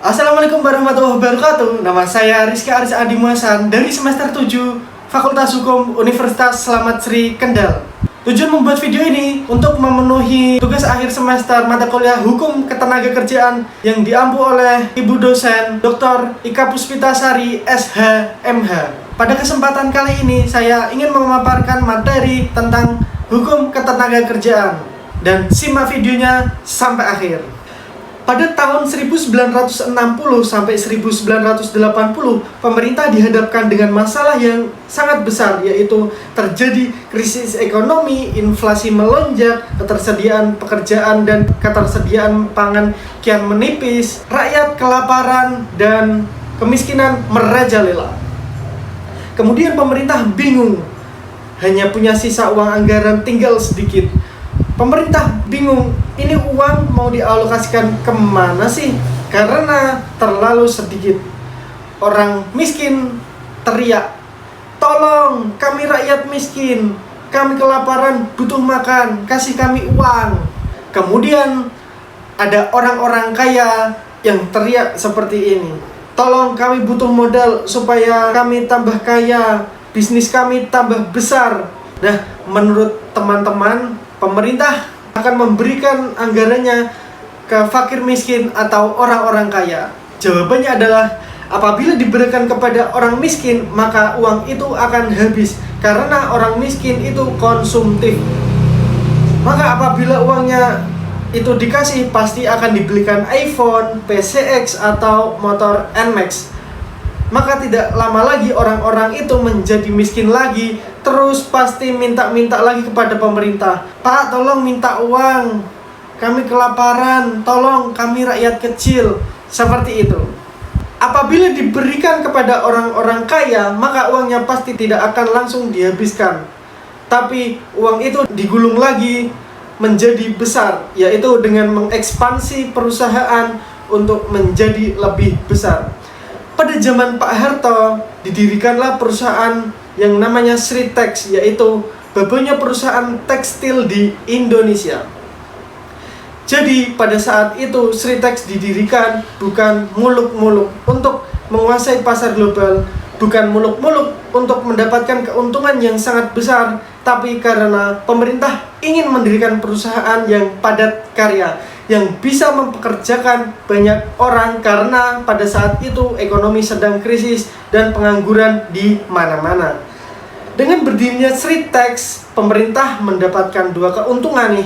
Assalamualaikum warahmatullahi wabarakatuh. Nama saya Rizky Aris Adi Muhasan dari semester 7 Fakultas Hukum Universitas Slamet Sri Kendal. Tujuan membuat video ini untuk memenuhi tugas akhir semester mata kuliah Hukum Ketenagakerjaan yang diampu oleh Ibu dosen Dr. Ika Puspitasari SH.MH. Pada kesempatan kali ini saya ingin memaparkan materi tentang Hukum Ketenagakerjaan dan simak videonya sampai akhir. Pada tahun 1960 sampai 1980, pemerintah dihadapkan dengan masalah yang sangat besar, yaitu terjadi krisis ekonomi, inflasi melonjak, ketersediaan pekerjaan dan ketersediaan pangan kian menipis, rakyat kelaparan dan kemiskinan merajalela. Kemudian pemerintah bingung, hanya punya sisa uang anggaran tinggal sedikit. Pemerintah bingung, ini uang mau dialokasikan kemana sih? Karena terlalu sedikit. Orang miskin teriak, tolong kami rakyat miskin, kami kelaparan butuh makan, kasih kami uang. Kemudian ada orang-orang kaya yang teriak seperti ini, tolong kami butuh modal supaya kami tambah kaya, bisnis kami tambah besar. Nah, menurut teman-teman, pemerintah akan memberikan anggarannya ke fakir miskin atau orang-orang kaya. Jawabannya adalah apabila diberikan kepada orang miskin, maka uang itu akan habis karena orang miskin itu konsumtif. Maka apabila uangnya itu dikasih, pasti akan dibelikan iPhone, PCX atau motor NMAX. Maka tidak lama lagi orang-orang itu menjadi miskin lagi, terus pasti minta-minta lagi kepada pemerintah. Pak, tolong minta uang, kami kelaparan, tolong kami rakyat kecil. Seperti itu. Apabila diberikan kepada orang-orang kaya, maka uangnya pasti tidak akan langsung dihabiskan, tapi uang itu digulung lagi menjadi besar, yaitu dengan mengekspansi perusahaan untuk menjadi lebih besar. Pada zaman Pak Harto, didirikanlah perusahaan yang namanya Sritex, yaitu bapaknya perusahaan tekstil di Indonesia. Jadi pada saat itu Sritex didirikan bukan muluk-muluk untuk menguasai pasar global, bukan muluk-muluk untuk mendapatkan keuntungan yang sangat besar, tapi karena pemerintah ingin mendirikan perusahaan yang padat karya, yang bisa mempekerjakan banyak orang karena pada saat itu ekonomi sedang krisis dan pengangguran di mana-mana. Dengan berdirinya Sritex, pemerintah mendapatkan dua keuntungan nih.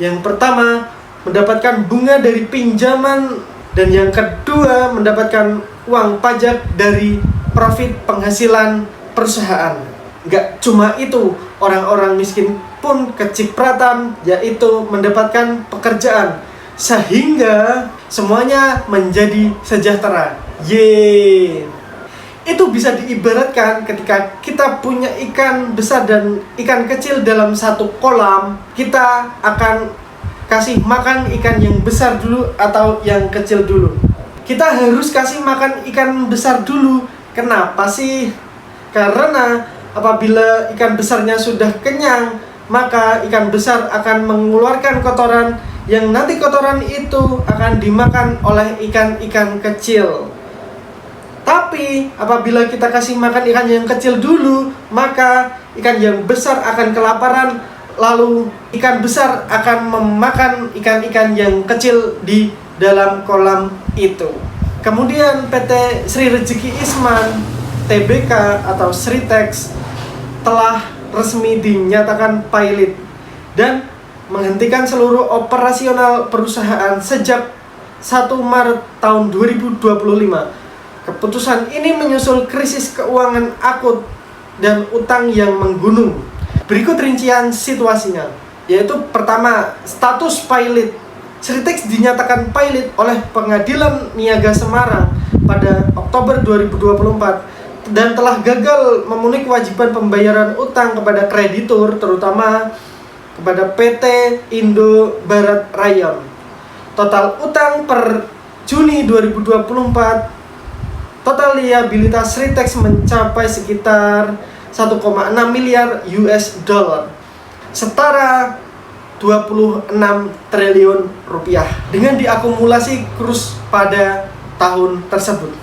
Yang pertama, mendapatkan bunga dari pinjaman, dan yang kedua, mendapatkan uang pajak dari profit penghasilan perusahaan. Nggak cuma itu, orang-orang miskin pun kecipratan, yaitu mendapatkan pekerjaan, sehingga semuanya menjadi sejahtera. Yeay. Itu bisa diibaratkan ketika kita punya ikan besar dan ikan kecil dalam satu kolam, kita akan kasih makan ikan yang besar dulu atau yang kecil dulu? Kita harus kasih makan ikan besar dulu. Kenapa sih? Karena apabila ikan besarnya sudah kenyang, maka ikan besar akan mengeluarkan kotoran yang nanti kotoran itu akan dimakan oleh ikan-ikan kecil. Tapi apabila kita kasih makan ikan yang kecil dulu, maka ikan yang besar akan kelaparan, lalu ikan besar akan memakan ikan-ikan yang kecil di dalam kolam itu. Kemudian PT Sri Rezeki Isman Tbk atau Sritex telah resmi dinyatakan pilot dan menghentikan seluruh operasional perusahaan sejak 1 Maret tahun 2025. Keputusan ini menyusul krisis keuangan akut dan utang yang menggunung. Berikut rincian situasinya, yaitu pertama, status pilot. Sritex dinyatakan pilot oleh Pengadilan Niaga Semarang pada Oktober 2024 dan telah gagal memenuhi kewajiban pembayaran utang kepada kreditur, terutama kepada PT Indo Barat Rayon. Total utang per Juni 2024, total liabilitas Sritex mencapai sekitar 1,6 miliar US dollar, setara 26 triliun rupiah. Dengan diakumulasi kurs pada tahun tersebut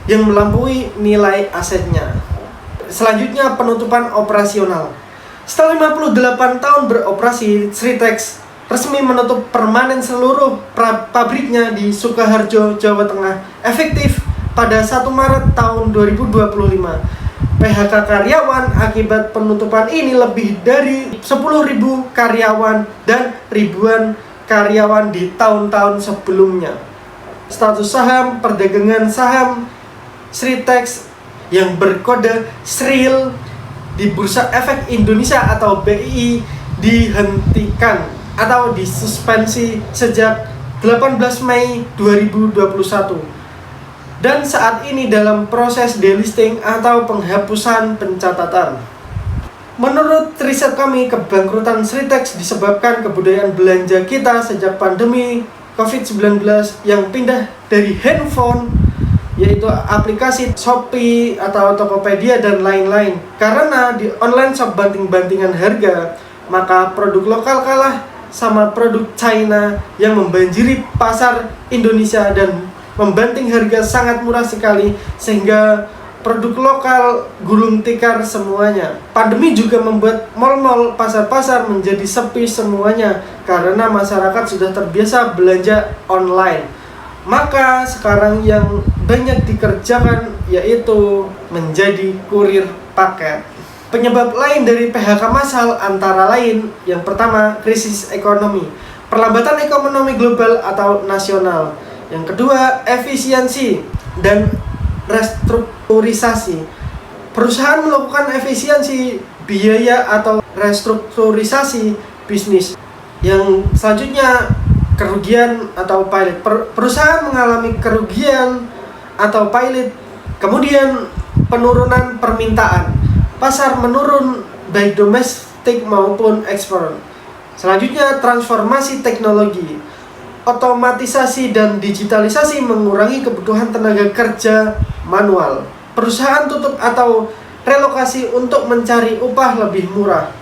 yang melampaui nilai asetnya. Selanjutnya, penutupan operasional. Setelah 58 tahun beroperasi, Sritex resmi menutup permanen seluruh pabriknya di Sukoharjo, Jawa Tengah, efektif pada 1 Maret tahun 2025. PHK karyawan akibat penutupan ini lebih dari 10.000 karyawan dan ribuan karyawan di tahun-tahun sebelumnya. Status saham perdagangan saham Sritex yang berkode SRIL di Bursa Efek Indonesia atau BII dihentikan atau disuspensi sejak 18 Mei 2021 dan saat ini dalam proses delisting atau penghapusan pencatatan. Menurut riset kami, kebangkrutan Sritex disebabkan kebudayaan belanja kita sejak pandemi COVID-19 yang pindah dari handphone, yaitu aplikasi Shopee atau Tokopedia dan lain-lain. Karena di online shop banting-bantingan harga, maka produk lokal kalah sama produk China yang membanjiri pasar Indonesia dan membanting harga sangat murah sekali, sehingga produk lokal gulung tikar semuanya. Pandemi juga membuat mal-mal, pasar-pasar menjadi sepi semuanya karena masyarakat sudah terbiasa belanja online. Maka sekarang yang banyak dikerjakan yaitu menjadi kurir paket. Penyebab lain dari PHK massal antara lain, yang pertama, krisis ekonomi, perlambatan ekonomi global atau nasional. Yang kedua, efisiensi dan restrukturisasi. Perusahaan melakukan efisiensi biaya atau restrukturisasi bisnis. Yang selanjutnya, kerugian atau pilot. Perusahaan mengalami kerugian atau pilot. Kemudian, penurunan permintaan. Pasar menurun baik domestik maupun ekspor. Selanjutnya, transformasi teknologi. Otomatisasi dan digitalisasi mengurangi kebutuhan tenaga kerja manual. Perusahaan tutup atau relokasi untuk mencari upah lebih murah.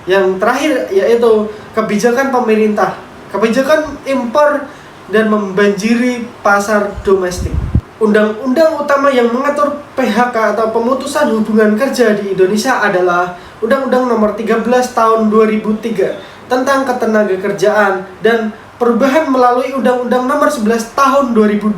Yang terakhir yaitu kebijakan pemerintah. Kebijakan impor dan membanjiri pasar domestik. Undang-undang utama yang mengatur PHK atau pemutusan hubungan kerja di Indonesia adalah Undang-Undang Nomor 13 Tahun 2003 tentang Ketenagakerjaan dan perubahan melalui Undang-Undang Nomor 11 Tahun 2020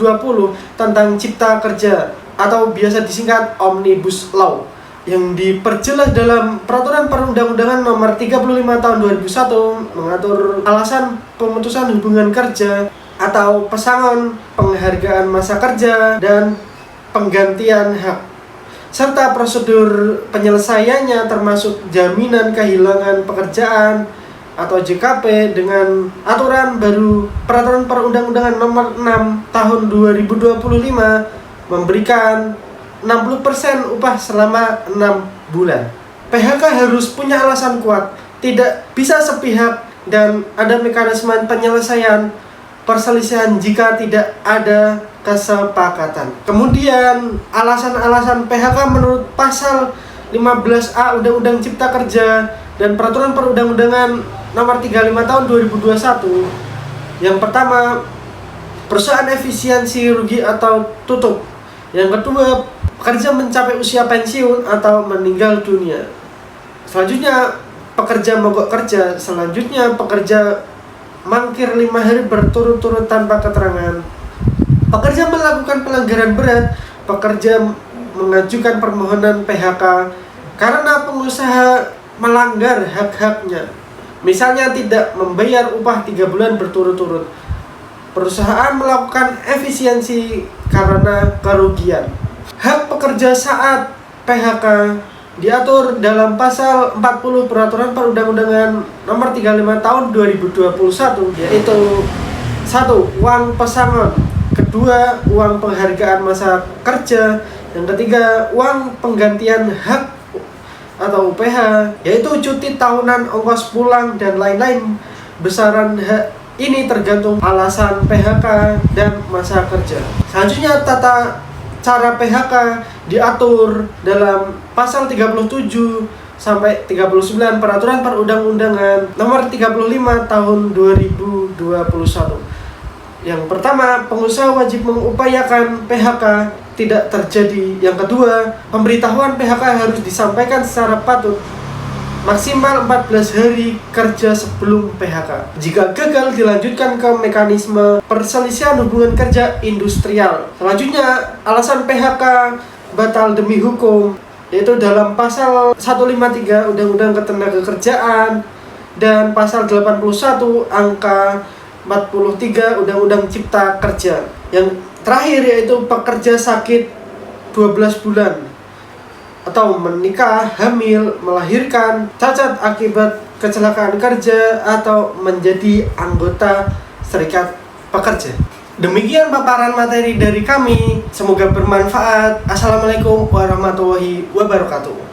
tentang Cipta Kerja atau biasa disingkat Omnibus Law yang diperjelas dalam Peraturan Perundang-undangan Nomor 35 Tahun 2001 mengatur alasan pemutusan hubungan kerja atau pesangon, penghargaan masa kerja, dan penggantian hak, serta prosedur penyelesaiannya termasuk jaminan kehilangan pekerjaan atau JKP dengan aturan baru Peraturan Perundang-undangan Nomor 6 Tahun 2025 memberikan 60% upah selama 6 bulan. PHK harus punya alasan kuat, tidak bisa sepihak, dan ada mekanisme penyelesaian perselisihan jika tidak ada kesepakatan. Kemudian alasan-alasan PHK menurut pasal 15A Undang-Undang Cipta Kerja dan Peraturan Perundang-undangan Nomor 35 Tahun 2021. Yang pertama, perusahaan efisiensi rugi atau tutup. Yang kedua, pekerja mencapai usia pensiun atau meninggal dunia. Selanjutnya, pekerja mogok kerja. Selanjutnya, pekerja mangkir 5 hari berturut-turut tanpa keterangan. Pekerja melakukan pelanggaran berat. Pekerja mengajukan permohonan PHK karena pengusaha melanggar hak-haknya. Misalnya tidak membayar upah 3 bulan berturut-turut. Perusahaan melakukan efisiensi karena kerugian. Hak pekerja saat PHK diatur dalam pasal 40 Peraturan Perundang-undangan Nomor 35 Tahun 2021, yaitu 1. Uang pesangon. Kedua, uang penghargaan masa kerja. Yang ketiga, uang penggantian hak atau UPH, yaitu cuti tahunan, ongkos pulang, dan lain-lain. Besaran hak ini tergantung alasan PHK dan masa kerja. Selanjutnya, tata cara PHK diatur dalam pasal 37 sampai 39 Peraturan Perundang-undangan Nomor 35 Tahun 2021. Yang pertama, pengusaha wajib mengupayakan PHK tidak terjadi. Yang kedua, pemberitahuan PHK harus disampaikan secara patut maksimal 14 hari kerja sebelum PHK. Jika gagal, dilanjutkan ke mekanisme perselisihan hubungan kerja industrial. Selanjutnya, alasan PHK batal demi hukum, yaitu dalam pasal 153 Undang-Undang Ketenagakerjaan dan pasal 81 angka 43 Undang-Undang Cipta Kerja. Yang terakhir yaitu pekerja sakit 12 bulan atau menikah, hamil, melahirkan, cacat akibat kecelakaan kerja atau menjadi anggota serikat pekerja. Demikian paparan materi dari kami, semoga bermanfaat. Assalamualaikum warahmatullahi wabarakatuh.